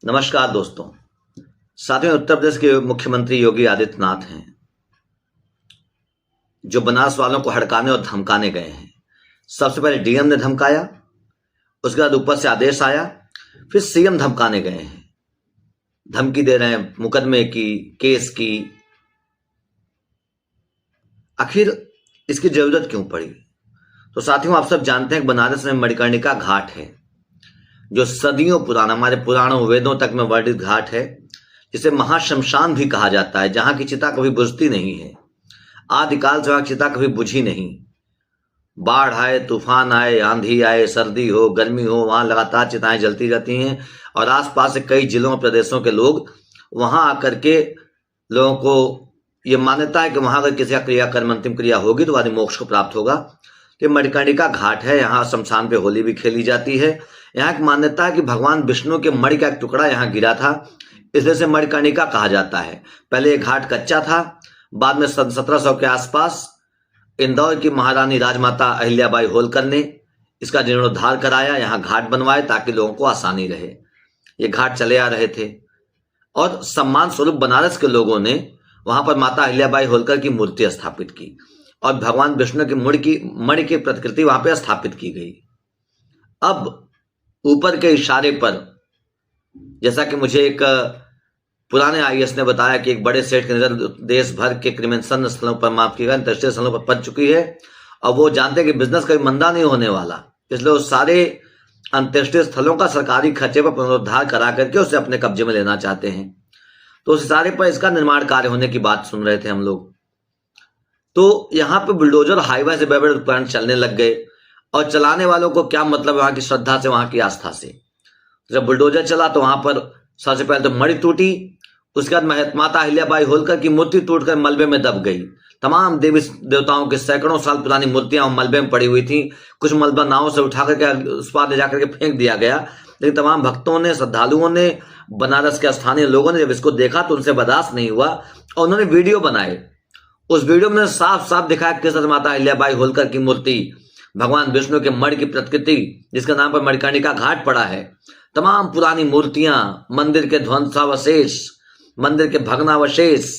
नमस्कार दोस्तों। साथियों, उत्तर प्रदेश के मुख्यमंत्री योगी आदित्यनाथ हैं जो बनारस वालों को हड़काने और धमकाने गए हैं। सबसे पहले डीएम ने धमकाया, उसके बाद ऊपर से आदेश आया, फिर सीएम धमकाने गए हैं, धमकी दे रहे हैं मुकदमे की, केस की। आखिर इसकी जरूरत क्यों पड़ी? तो साथियों, आप सब जानते हैं कि बनारस में मणिकर्णिका घाट है जो सदियों पुराना, हमारे पुराणों वेदों तक में वर्णित घाट है, जिसे महाशमशान भी कहा जाता है, जहां की चिता कभी बुझती नहीं है। आदिकाल से वहां चिता कभी बुझी नहीं। बाढ़ आए, तूफान आए, आंधी आए, सर्दी हो, गर्मी हो, वहां लगातार चिताएं जलती रहती हैं और आसपास से कई जिलों और प्रदेशों के लोग वहां आकर के, लोगों को यह मान्यता है कि वहां अगर किसी का क्रियाकर्म, अंतिम क्रिया होगी तो आदि मोक्ष को प्राप्त होगा। तो मणिकर्णिका घाट है, यहाँ शमशान पे होली भी खेली जाती है। यहाँ एक मान्यता है कि भगवान विष्णु के मणि का एक टुकड़ा यहाँ गिरा था, इसलिए से मणिकर्णिका कहा जाता है। पहले ये घाट कच्चा था, बाद में सन 1700 के आसपास इंदौर की महारानी राजमाता अहिल्याबाई होलकर ने इसका जीर्णोद्धार कराया, यहाँ घाट बनवाए ताकि लोगों को आसानी रहे। ये घाट चले आ रहे थे और सम्मान स्वरूप बनारस के लोगों ने वहां पर माता अहिल्याबाई होलकर की मूर्ति स्थापित की और भगवान विष्णु की मणि की प्रतिकृति वहां पर स्थापित की गई। अब ऊपर के इशारे पर, जैसा कि मुझे एक पुराने आईएएस ने बताया कि एक बड़े सेठ की नजर देश भर के क्रिमेंसन स्थलों पर, माफ कीजिएगा, अंतर्राष्ट्रीय स्थलों पर पड़ चुकी है और वो जानते हैं कि बिजनेस कभी मंदा नहीं होने वाला, इसलिए वो सारे अंतर्राष्ट्रीय स्थलों का सरकारी खर्चे पर पुनरुद्धार करा करके उसे अपने कब्जे में लेना चाहते हैं। तो उस इशारे पर इसका निर्माण कार्य होने की बात सुन रहे थे हम लोग। तो यहाँ पे बुलडोजर, हाईवे से बड़े बड़े उपकरण चलने लग गए और चलाने वालों को क्या मतलब, वहां की श्रद्धा से, वहां की आस्था से। जब बुलडोजर चला तो वहां पर सबसे पहले तो मणि टूटी, उसके बाद माता अहिल्याबाई होलकर की मूर्ति टूटकर मलबे में दब गई। तमाम देवी देवताओं के सैकड़ों साल पुरानी मूर्तियां मलबे में पड़ी हुई थी। कुछ मलबा नावों से उठा करके उस पार ले जाकर के फेंक दिया गया, लेकिन तमाम भक्तों ने, श्रद्धालुओं ने, बनारस के स्थानीय लोगों ने जब इसको देखा तो उनसे बर्दाश्त नहीं हुआ और उन्होंने वीडियो बनाए। उस वीडियो में साफ साफ दिखाया किस तरह माता अहिल्याबाई होलकर की मूर्ति, भगवान विष्णु के मणि की प्रतिकृति, जिसके नाम पर मणिकर्णिका घाट पड़ा है, तमाम पुरानी मूर्तियां, मंदिर के ध्वंसावशेष, मंदिर के भग्नावशेष,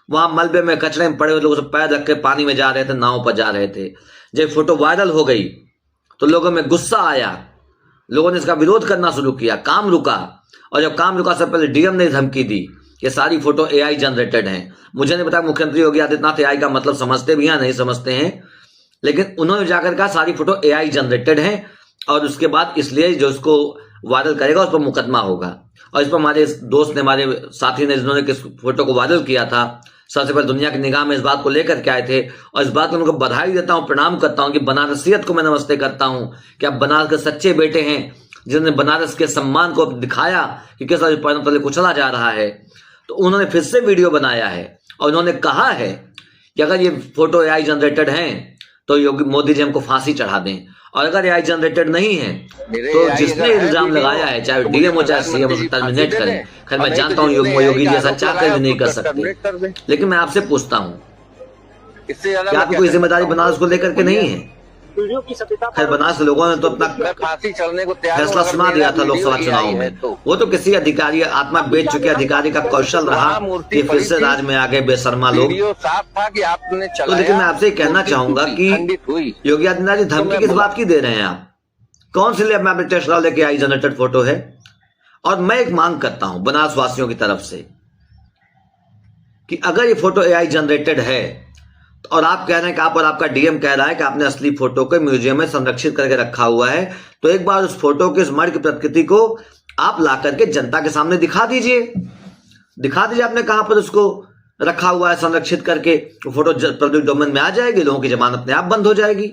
वहां मलबे में कचरे में पड़े हुए लोग पैर रख के पानी में जा रहे थे, नाव पर जा रहे थे। जब फोटो वायरल हो गई तो लोगों में गुस्सा आया, लोगों ने इसका विरोध करना शुरू किया, काम रुका। और जब काम रुका, सबसे पहले डीएम ने धमकी दी कि सारी फोटो एआई जनरेटेड है। मुझे नहीं पता मुख्यमंत्री योगी आदित्यनाथ एआई का मतलब समझते भी हैं नहीं समझते हैं, लेकिन उन्होंने जाकर कहा सारी फोटो एआई जनरेटेड है और उसके बाद इसलिए जो इसको वायरल करेगा उस पर मुकदमा होगा। और इस पर हमारे दोस्त ने, हमारे साथी ने, जिन्होंने किस फोटो को वायरल किया था, सबसे पहले दुनिया की निगाह में इस बात को लेकर के आए थे और इस बात को उनको बधाई देता हूं, प्रणाम करता हूं कि बनारसियत को मैं नमस्ते करता हूं कि आप बनारस के सच्चे बेटे हैं, जिन्होंने बनारस के सम्मान को दिखाया कि किस तरह पैरों तले कुचला जा रहा है। तो उन्होंने फिर से वीडियो बनाया है और उन्होंने कहा है कि अगर ये फोटो एआई जनरेटेड है तो योगी मोदी जी हमको फांसी चढ़ा दें, और अगर एआई जनरेटेड नहीं है तो जिसने इल्जाम लगाया है, चाहे डीएम हो चाहे सीएम हो, टर्मिनेट करें। खैर मैं जानता हूँ योगी जी ऐसा चाहकर भी नहीं कर सकते, लेकिन मैं आपसे पूछता हूँ क्या आपकी कोई जिम्मेदारी बनारस को लेकर के नहीं है? खैर बनारस लोगों ने तो अपना फांसी चढ़ने को फैसला सुना दिया था लोकसभा चुनाव में। वो तो किसी अधिकारी, आत्मा बेच चुके अधिकारी का कौशल रहा कि फिर से राज में आ गए बेशर्मा लोग। साफ था कि आपने तो लेकिन मैं आपसे कहना चाहूंगा कि योगी आदित्यनाथ जी धमकी किस बात की दे रहे हैं आप? कौन सी लैब में आपने टेस्ट लेके आई जनरेटेड फोटो है? और मैं एक मांग करता हूं बनारस वासियों की तरफ से कि अगर ये फोटो एआई जनरेटेड है और आप कह रहे हैं कि आप और आपका डीएम कह रहा है कि आपने असली फोटो को म्यूजियम में संरक्षित करके रखा हुआ है, तो एक बार उस फोटो के, इस मणि की प्रतिकृति को आप ला करके जनता के सामने दिखा दीजिए। आपने कहां पर उसको रखा हुआ है संरक्षित करके। फोटो पब्लिक डोमेन में आ जाएगी, लोगों की जमानत अपने आप बंद हो जाएगी,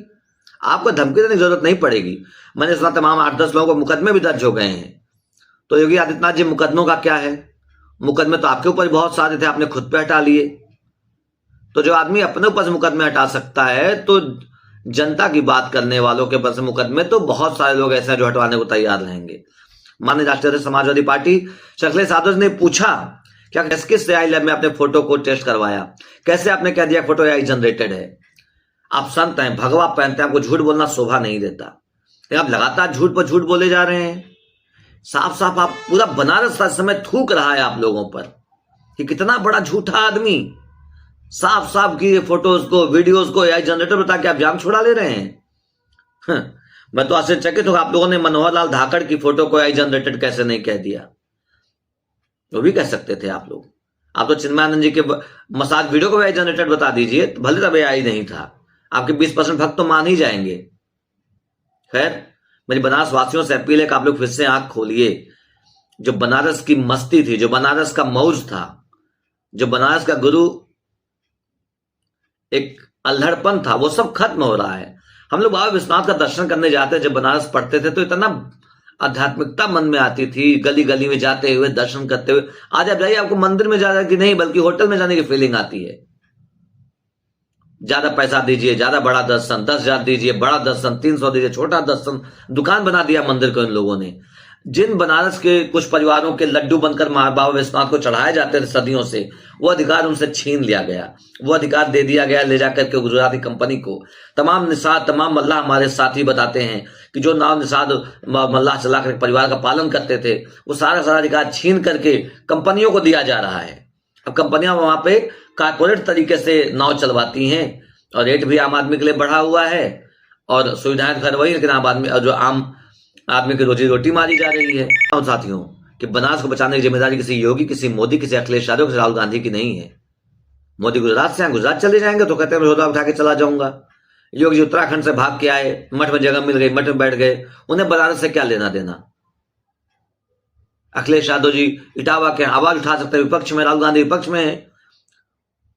आपको धमकी देने की जरूरत नहीं पड़ेगी। मैंने सुना तमाम 8-10 लोगों को मुकदमे भी दर्ज हो गए हैं। तो योगी आदित्यनाथ जी, मुकदमों का क्या है? मुकदमे तो आपके ऊपर बहुत सारे थे, आपने खुद पे हटा लिए। तो जो आदमी अपने ऊपर से मुकदमे हटा सकता है, तो जनता की बात करने वालों के ऊपर से मुकदमे तो बहुत सारे लोग ऐसे हैं जो हटवाने को तैयार रहेंगे। माननीय राष्ट्रीय समाजवादी पार्टी अखिलेश यादव ने पूछा क्या किस एआई लैब में आपने फोटो को टेस्ट करवाया? कैसे आपने कह दिया फोटो एआई जनरेटेड है? आप संत हैं, भगवा पहनते हैं, आपको झूठ बोलना शोभा नहीं देता, आप लगातार झूठ पर झूठ बोले जा रहे हैं। साफ साफ आप पूरा बनारस इस समय थूक रहा है आप लोगों पर कि कितना बड़ा झूठा आदमी। साफ साफ की फोटोज को, वीडियोज को एआई जनरेटर बता के आप जान छुड़ा ले रहे हैं। मैं तो आश्चर्यचकित हूं आप लोगों ने मनोहर लाल धाकड़ की फोटो को एआई जनरेटेड कैसे नहीं कह दिया। वो भी कह सकते थे आप लोग। आप तो चिन्मयानंद जी के मसाज वीडियो को एआई जनरेटेड बता दीजिए, तो भले तब एआई नहीं था। आपके 20% भक्त तो मान ही जाएंगे। खैर, मेरी बनारस वासियों से अपील है कि आप लोग फिर से आंख खोलिए। जो बनारस की मस्ती थी, जो बनारस का मौज था, जो बनारस का गुरु एक अल्हड़पन था, वो सब खत्म हो रहा है। हम लोग बाबा विश्वनाथ का दर्शन करने जाते, जब बनारस पढ़ते थे तो इतना आध्यात्मिकता मन में आती थी, गली गली में जाते हुए दर्शन करते हुए। आज आप जाइए, आपको मंदिर में जाने की नहीं बल्कि होटल में जाने की फीलिंग आती है। ज्यादा पैसा दीजिए, ज्यादा बड़ा दर्शन, 10,000 दीजिए बड़ा दर्शन, 300 दीजिए छोटा दर्शन। दुकान बना दिया मंदिर को इन लोगों ने। जिन बनारस के कुछ परिवारों के लड्डू बनकर बाबा विश्वनाथ को चढ़ाए जाते थे सदियों से, वो अधिकार उनसे छीन लिया गया। वो अधिकार दे दिया गया ले जाकर के गुजराती कंपनी को। तमाम निषाद, तमाम मल्लाह हमारे साथी बताते हैं कि जो नाव निषाद मल्लाह चलाकर परिवार का पालन करते थे, वो सारा अधिकार छीन करके कंपनियों को दिया जा रहा है। अब कंपनियां वहां पे कारपोरेट तरीके से नाव चलवाती हैं और रेट भी आम आदमी के लिए बढ़ा हुआ है और सुविधाएं खैर वही, लेकिन आम आदमी की रोजी रोटी मारी जा रही है। और साथियों, कि बनारस को बचाने की जिम्मेदारी किसी योगी, किसी मोदी, किसी अखिलेश यादव, किसी राहुल गांधी की नहीं है। मोदी गुजरात से आए, गुजरात चले जाएंगे तो कहते हैं मैं उठा के चला जाऊंगा। योगी जी उत्तराखंड से भाग के आए, मठ में जगह मिल गई, मठ में बैठ गए, उन्हें बनारस से क्या लेना देना। अखिलेश यादव जी इटावा के आवाज उठा सकते हैं, विपक्ष में, राहुल गांधी विपक्ष में है,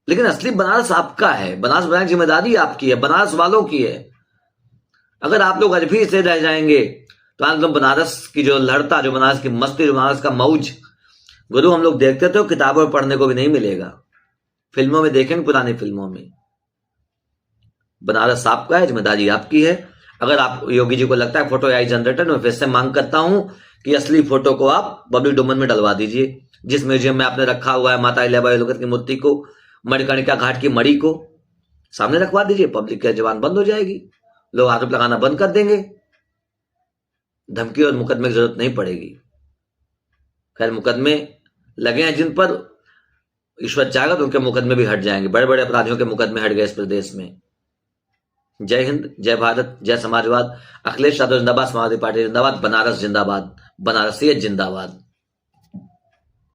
लेकिन असली बनारस आपका है। बनारस बनाने की जिम्मेदारी आपकी है, बनारस वालों की है। अगर आप लोग अजभी से रह जाएंगे तो आज लोग बनारस की जो लड़ता, जो बनारस की मस्ती, जो बनारस का मौज गुरु हम लोग देखते थे, किताबों में पढ़ने को भी नहीं मिलेगा। फिल्मों में देखेंगे, पुरानी फिल्मों में। बनारस आपका है, जिम्मेदारी आपकी है। अगर आप योगी जी को लगता है फोटो एआई जनरेटर, मैं फिर से मांग करता हूं कि असली फोटो को आप पब्लिक डोमेन में डलवा दीजिए। जिस म्यूजियम में आपने रखा हुआ है माता अहिल्याबाई होलकर की मूर्ति को, मणिकर्णिका घाट की मणि को सामने रखवा दीजिए। पब्लिक की जबान बंद हो जाएगी, लोग आरोप लगाना बंद कर देंगे, धमकी और मुकदमे की जरूरत नहीं पड़ेगी। खैर, मुकदमे लगे हैं जिन पर, ईश्वर चाहेगा तो उनके मुकदमे भी हट जाएंगे। बड़े बड़े अपराधियों के मुकदमे हट गए इस प्रदेश में। जय हिंद, जय भारत, जय समाजवाद। अखिलेश यादव जिंदाबाद, समाजवादी पार्टी जिंदाबाद, बनारस जिंदाबाद, बनारसियत जिंदाबाद।